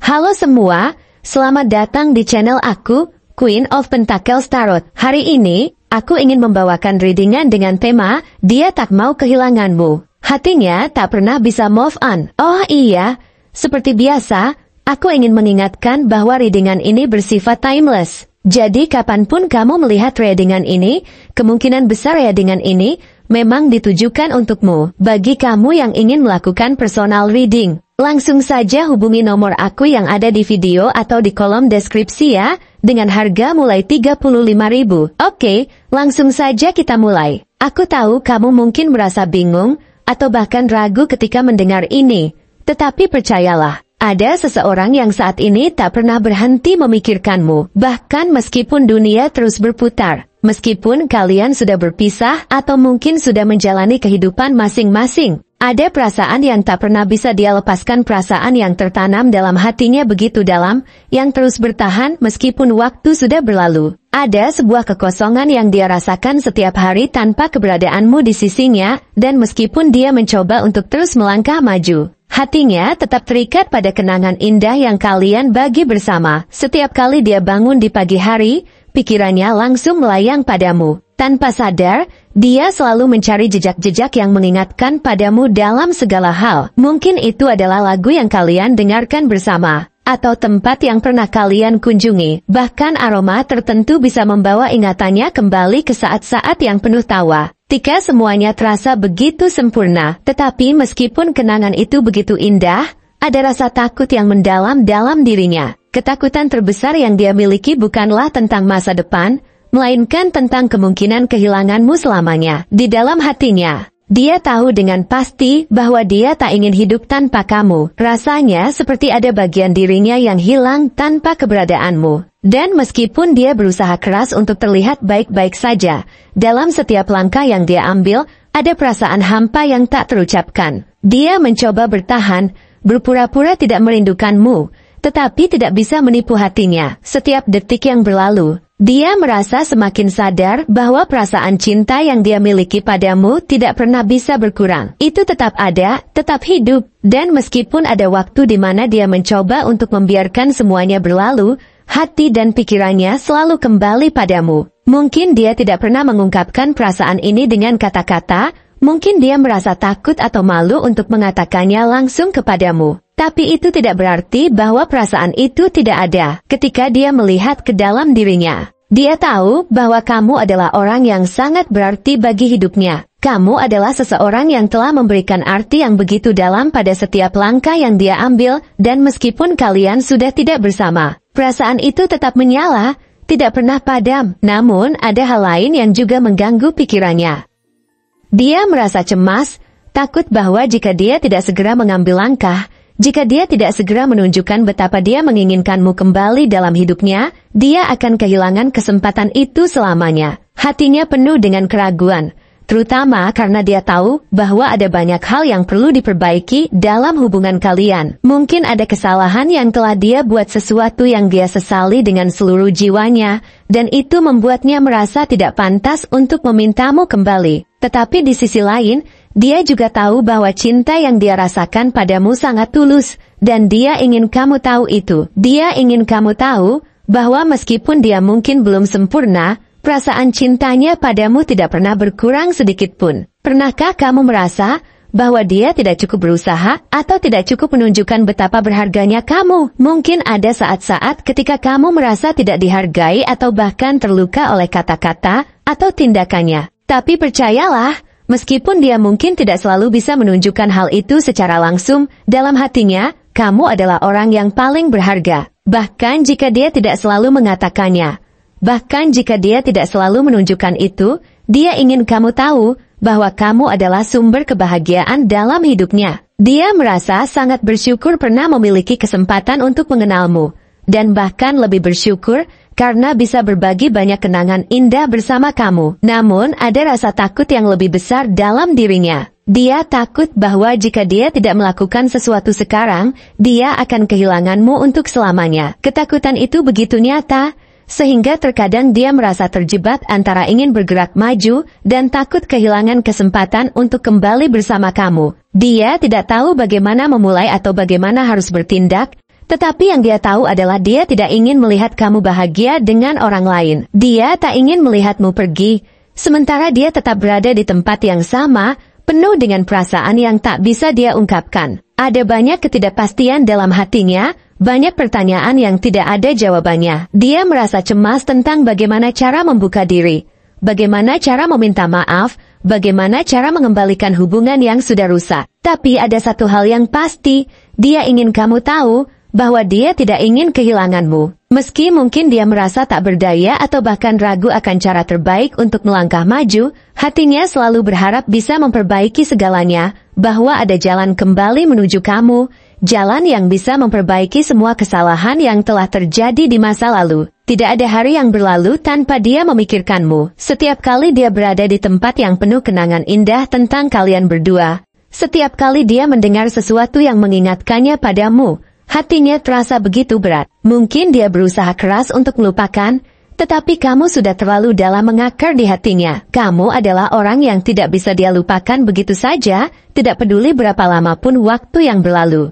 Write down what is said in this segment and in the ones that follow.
Halo semua, selamat datang di channel aku, Queen of Pentacles Tarot. Hari ini, aku ingin membawakan readingan dengan tema, dia tak mau kehilanganmu. Hatinya tak pernah bisa move on. Oh iya, seperti biasa, aku ingin mengingatkan bahwa readingan ini bersifat timeless. Jadi kapanpun kamu melihat readingan ini, kemungkinan besar readingan ini memang ditujukan untukmu. Bagi kamu yang ingin melakukan personal reading, langsung saja hubungi nomor aku yang ada di video atau di kolom deskripsi ya, dengan harga mulai 35.000. Oke, langsung saja kita mulai. Aku tahu kamu mungkin merasa bingung, atau bahkan ragu ketika mendengar ini. Tetapi percayalah, ada seseorang yang saat ini tak pernah berhenti memikirkanmu, bahkan meskipun dunia terus berputar. Meskipun kalian sudah berpisah atau mungkin sudah menjalani kehidupan masing-masing, ada perasaan yang tak pernah bisa dia lepaskan, perasaan yang tertanam dalam hatinya begitu dalam, yang terus bertahan meskipun waktu sudah berlalu. Ada sebuah kekosongan yang dia rasakan setiap hari tanpa keberadaanmu di sisinya, dan meskipun dia mencoba untuk terus melangkah maju, hatinya tetap terikat pada kenangan indah yang kalian bagi bersama. Setiap kali dia bangun di pagi hari, pikirannya langsung melayang padamu. Tanpa sadar, dia selalu mencari jejak-jejak yang mengingatkan padamu dalam segala hal. Mungkin itu adalah lagu yang kalian dengarkan bersama, atau tempat yang pernah kalian kunjungi. Bahkan aroma tertentu bisa membawa ingatannya kembali ke saat-saat yang penuh tawa. Ketika semuanya terasa begitu sempurna, tetapi meskipun kenangan itu begitu indah, ada rasa takut yang mendalam dalam dirinya. Ketakutan terbesar yang dia miliki bukanlah tentang masa depan, melainkan tentang kemungkinan kehilanganmu selamanya. Di dalam hatinya, dia tahu dengan pasti bahwa dia tak ingin hidup tanpa kamu. Rasanya seperti ada bagian dirinya yang hilang tanpa keberadaanmu. Dan meskipun dia berusaha keras untuk terlihat baik-baik saja, dalam setiap langkah yang dia ambil, ada perasaan hampa yang tak terucapkan. Dia mencoba bertahan, berpura-pura tidak merindukanmu, tetapi tidak bisa menipu hatinya. Setiap detik yang berlalu, dia merasa semakin sadar bahwa perasaan cinta yang dia miliki padamu tidak pernah bisa berkurang. Itu tetap ada, tetap hidup, dan meskipun ada waktu di mana dia mencoba untuk membiarkan semuanya berlalu, hati dan pikirannya selalu kembali padamu. Mungkin dia tidak pernah mengungkapkan perasaan ini dengan kata-kata, mungkin dia merasa takut atau malu untuk mengatakannya langsung kepadamu. Tapi itu tidak berarti bahwa perasaan itu tidak ada. Ketika dia melihat ke dalam dirinya, dia tahu bahwa kamu adalah orang yang sangat berarti bagi hidupnya. Kamu adalah seseorang yang telah memberikan arti yang begitu dalam pada setiap langkah yang dia ambil, dan meskipun kalian sudah tidak bersama, perasaan itu tetap menyala, tidak pernah padam. Namun ada hal lain yang juga mengganggu pikirannya. Dia merasa cemas, takut bahwa jika dia tidak segera mengambil langkah, jika dia tidak segera menunjukkan betapa dia menginginkanmu kembali dalam hidupnya, dia akan kehilangan kesempatan itu selamanya. Hatinya penuh dengan keraguan, terutama karena dia tahu bahwa ada banyak hal yang perlu diperbaiki dalam hubungan kalian. Mungkin ada kesalahan yang telah dia buat, sesuatu yang dia sesali dengan seluruh jiwanya, dan itu membuatnya merasa tidak pantas untuk memintamu kembali. Tetapi di sisi lain, dia juga tahu bahwa cinta yang dia rasakan padamu sangat tulus, dan dia ingin kamu tahu itu. Dia ingin kamu tahu bahwa meskipun dia mungkin belum sempurna, perasaan cintanya padamu tidak pernah berkurang sedikit pun. Pernahkah kamu merasa bahwa dia tidak cukup berusaha atau tidak cukup menunjukkan betapa berharganya kamu? Mungkin ada saat-saat ketika kamu merasa tidak dihargai atau bahkan terluka oleh kata-kata atau tindakannya. Tapi percayalah, meskipun dia mungkin tidak selalu bisa menunjukkan hal itu secara langsung, dalam hatinya, kamu adalah orang yang paling berharga. Bahkan jika dia tidak selalu mengatakannya, bahkan jika dia tidak selalu menunjukkan itu, dia ingin kamu tahu bahwa kamu adalah sumber kebahagiaan dalam hidupnya. Dia merasa sangat bersyukur pernah memiliki kesempatan untuk mengenalmu, dan bahkan lebih bersyukur karena bisa berbagi banyak kenangan indah bersama kamu. Namun ada rasa takut yang lebih besar dalam dirinya. Dia takut bahwa jika dia tidak melakukan sesuatu sekarang, dia akan kehilanganmu untuk selamanya. Ketakutan itu begitu nyata, sehingga terkadang dia merasa terjebak antara ingin bergerak maju dan takut kehilangan kesempatan untuk kembali bersama kamu. Dia tidak tahu bagaimana memulai atau bagaimana harus bertindak, Tetapi yang dia tahu adalah dia tidak ingin melihat kamu bahagia dengan orang lain. Dia tak ingin melihatmu pergi, sementara dia tetap berada di tempat yang sama, penuh dengan perasaan yang tak bisa dia ungkapkan. Ada banyak ketidakpastian dalam hatinya, banyak pertanyaan yang tidak ada jawabannya. Dia merasa cemas tentang bagaimana cara membuka diri, bagaimana cara meminta maaf, bagaimana cara mengembalikan hubungan yang sudah rusak. Tapi ada satu hal yang pasti, dia ingin kamu tahu bahwa dia tidak ingin kehilanganmu. Meski mungkin dia merasa tak berdaya atau bahkan ragu akan cara terbaik untuk melangkah maju, hatinya selalu berharap bisa memperbaiki segalanya, bahwa ada jalan kembali menuju kamu, jalan yang bisa memperbaiki semua kesalahan yang telah terjadi di masa lalu. Tidak ada hari yang berlalu tanpa dia memikirkanmu. Setiap kali dia berada di tempat yang penuh kenangan indah tentang kalian berdua, setiap kali dia mendengar sesuatu yang mengingatkannya padamu, hatinya terasa begitu berat. Mungkin dia berusaha keras untuk melupakan, tetapi kamu sudah terlalu dalam mengakar di hatinya. Kamu adalah orang yang tidak bisa dia lupakan begitu saja, tidak peduli berapa lama pun waktu yang berlalu.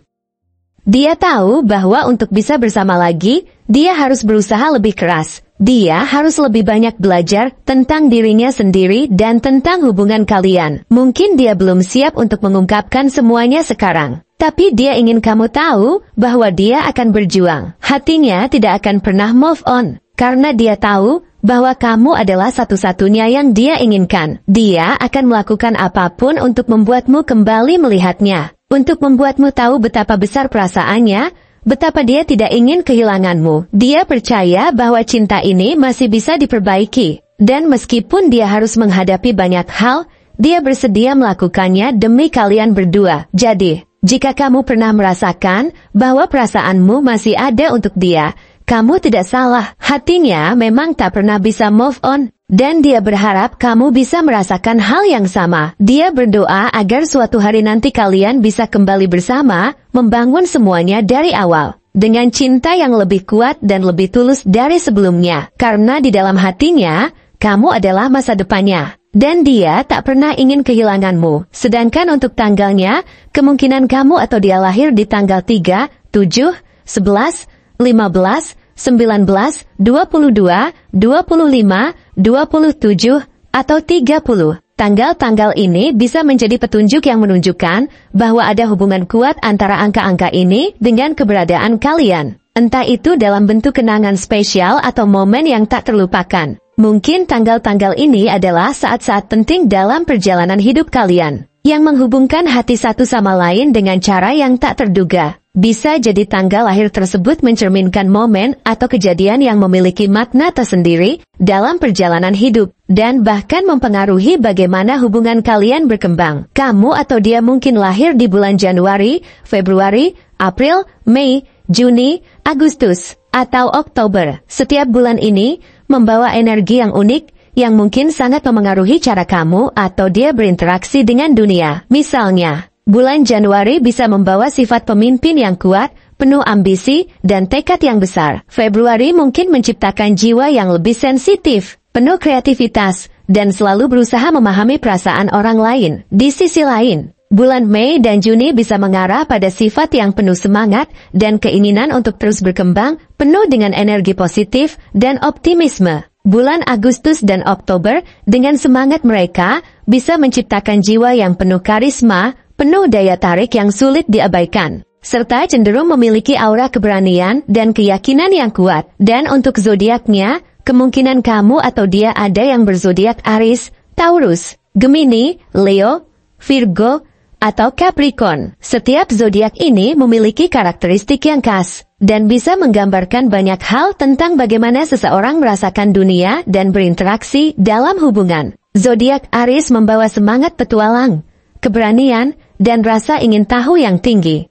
Dia tahu bahwa untuk bisa bersama lagi, dia harus berusaha lebih keras. Dia harus lebih banyak belajar tentang dirinya sendiri dan tentang hubungan kalian. Mungkin dia belum siap untuk mengungkapkan semuanya sekarang, tapi dia ingin kamu tahu bahwa dia akan berjuang. Hatinya tidak akan pernah move on, karena dia tahu bahwa kamu adalah satu-satunya yang dia inginkan. Dia akan melakukan apapun untuk membuatmu kembali melihatnya, untuk membuatmu tahu betapa besar perasaannya, betapa dia tidak ingin kehilanganmu. Dia percaya bahwa cinta ini masih bisa diperbaiki, dan meskipun dia harus menghadapi banyak hal, dia bersedia melakukannya demi kalian berdua. Jadi, jika kamu pernah merasakan bahwa perasaanmu masih ada untuk dia, kamu tidak salah. Hatinya memang tak pernah bisa move on, dan dia berharap kamu bisa merasakan hal yang sama. Dia berdoa agar suatu hari nanti kalian bisa kembali bersama, membangun semuanya dari awal, dengan cinta yang lebih kuat dan lebih tulus dari sebelumnya. Karena di dalam hatinya, kamu adalah masa depannya, dan dia tak pernah ingin kehilanganmu. Sedangkan untuk tanggalnya, kemungkinan kamu atau dia lahir di tanggal 3, 7, 11, 15, 19, 22, 25, 27, atau 30. Tanggal-tanggal ini bisa menjadi petunjuk yang menunjukkan bahwa ada hubungan kuat antara angka-angka ini dengan keberadaan kalian. Entah itu dalam bentuk kenangan spesial atau momen yang tak terlupakan. Mungkin tanggal-tanggal ini adalah saat-saat penting dalam perjalanan hidup kalian, yang menghubungkan hati satu sama lain dengan cara yang tak terduga. Bisa jadi tanggal lahir tersebut mencerminkan momen atau kejadian yang memiliki makna tersendiri dalam perjalanan hidup, dan bahkan mempengaruhi bagaimana hubungan kalian berkembang. Kamu atau dia mungkin lahir di bulan Januari, Februari, April, Mei, Juni, Agustus, atau Oktober. Setiap bulan ini membawa energi yang unik, yang mungkin sangat memengaruhi cara kamu atau dia berinteraksi dengan dunia. Misalnya, bulan Januari bisa membawa sifat pemimpin yang kuat, penuh ambisi, dan tekad yang besar. Februari mungkin menciptakan jiwa yang lebih sensitif, penuh kreativitas, dan selalu berusaha memahami perasaan orang lain. Di sisi lain, bulan Mei dan Juni bisa mengarah pada sifat yang penuh semangat dan keinginan untuk terus berkembang, penuh dengan energi positif dan optimisme. Bulan Agustus dan Oktober, dengan semangat mereka, bisa menciptakan jiwa yang penuh karisma, penuh daya tarik yang sulit diabaikan, serta cenderung memiliki aura keberanian dan keyakinan yang kuat. Dan untuk zodiaknya, kemungkinan kamu atau dia ada yang berzodiak Aries, Taurus, Gemini, Leo, Virgo, atau Capricorn. Setiap zodiak ini memiliki karakteristik yang khas, dan bisa menggambarkan banyak hal tentang bagaimana seseorang merasakan dunia dan berinteraksi dalam hubungan. Zodiak Aries membawa semangat petualang, keberanian, dan rasa ingin tahu yang tinggi.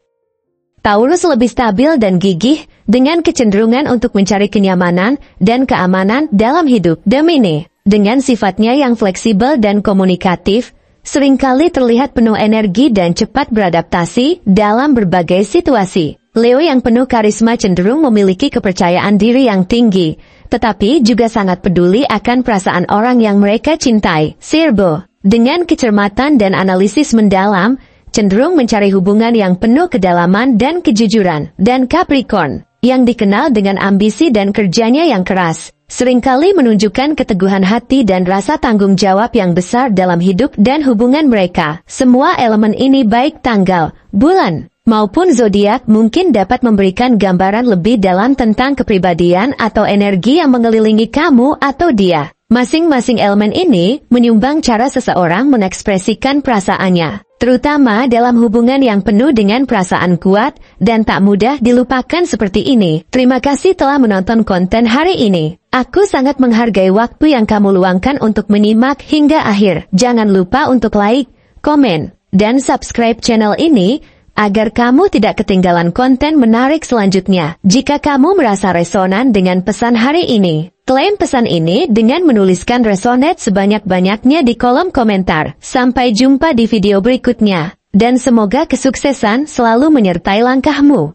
Taurus lebih stabil dan gigih, dengan kecenderungan untuk mencari kenyamanan dan keamanan dalam hidup. Gemini, dengan sifatnya yang fleksibel dan komunikatif, seringkali terlihat penuh energi dan cepat beradaptasi dalam berbagai situasi. Leo yang penuh karisma cenderung memiliki kepercayaan diri yang tinggi, tetapi juga sangat peduli akan perasaan orang yang mereka cintai. Virgo, dengan kecermatan dan analisis mendalam, cenderung mencari hubungan yang penuh kedalaman dan kejujuran. Dan Capricorn, yang dikenal dengan ambisi dan kerjanya yang keras, seringkali menunjukkan keteguhan hati dan rasa tanggung jawab yang besar dalam hidup dan hubungan mereka. Semua elemen ini baik tanggal, bulan, maupun zodiak mungkin dapat memberikan gambaran lebih dalam tentang kepribadian atau energi yang mengelilingi kamu atau dia. Masing-masing elemen ini menyumbang cara seseorang mengekspresikan perasaannya, terutama dalam hubungan yang penuh dengan perasaan kuat dan tak mudah dilupakan seperti ini. Terima kasih telah menonton konten hari ini. Aku sangat menghargai waktu yang kamu luangkan untuk menyimak hingga akhir. Jangan lupa untuk like, komen, dan subscribe channel ini agar kamu tidak ketinggalan konten menarik selanjutnya. Jika kamu merasa resonan dengan pesan hari ini, klaim pesan ini dengan menuliskan resonate sebanyak-banyaknya di kolom komentar. Sampai jumpa di video berikutnya, dan semoga kesuksesan selalu menyertai langkahmu.